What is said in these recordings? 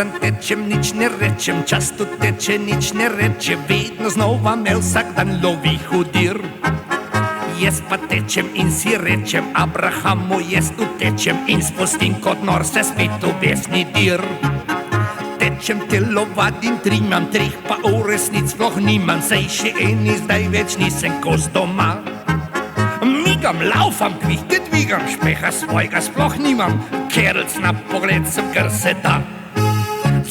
dan tečem, nič ne rečem, čas tu teče, nič ne reče, vedno znova me vsak dan lovi hudir. Jaz pa tečem in si rečem, Abrahamu jaz utečem in spustim kot nor se spet v besni dir. Tečem, telovadim, trimam, treh pa v resnic sploh nimam, sej še eni zdaj več nisem kos doma. Migam, laufam, kvihte dvigam, špeha svojega sploh nimam, kerlc na pogled sem, kar se da.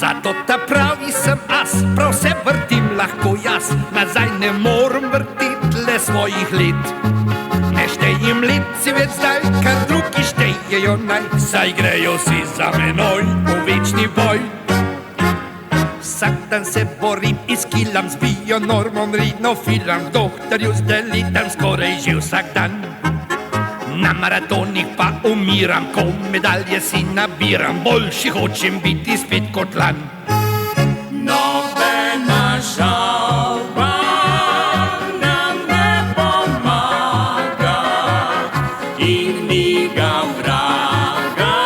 Zato ta pravi sem as, prav se vrtim lahko jaz, nazaj ne moram vrtit le svojih let. Ne štejem let si več zdaj, kar drugi štejejo naj, saj grejo si za menoj v večni boj. Vsak dan se borim, izkilam, z bionormom ridno filam, v doktorju zdelitam skoraj že vsak dan. Na maratonih pa umiram, ko medalje si nabiram, boljši hočem biti spet kot lan. Nobena žalba nam ne pomaga in ni ga vraga,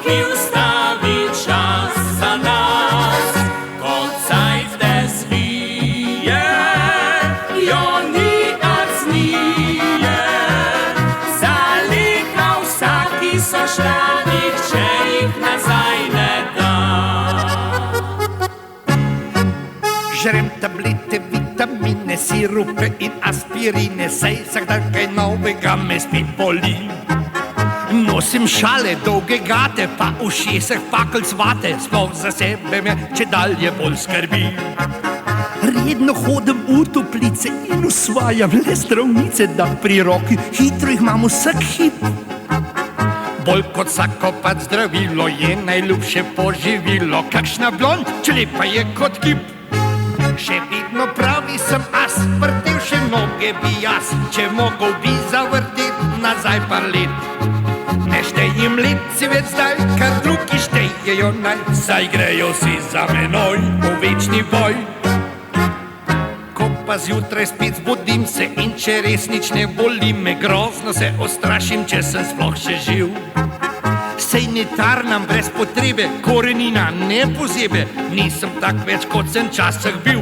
ki ustavi čas za nas. Kot Zeit des Wie, jo ni arznije, zalika vsaki so šlanih, če jih nazaj ne da. Žrem tablete, vitamine, sirupe in aspirine, saj vsak dan kaj novega me spet boli. Nosim šale, dolge gate, pa v ušesih pakelj cvate, sploh za sebe me čedalje bolj skrbi. Redno hodim v toplice in usvajam le zdravnice, da pri roki hitro jih imam vsak hip. Bolj kot vsako pač zdravilo je najljubše poživilo, kakšna blond, če lepa je kot kip. Še vedno pravi sem as, vrtel še noge bi jaz, če mogel bi zavrtet nazaj par let. Ne štejem let si več zdaj, kar drugi štejejo naj, saj grejo si za menoj v večni boj. Ko pa zjutraj spet zbudim se in če res nič ne boli me, grozno se ustrašim, če sem sploh še živ. Sej ne tarnam brez potrebe, korenina ne pozebe, nisem tak več kot sem časih bil.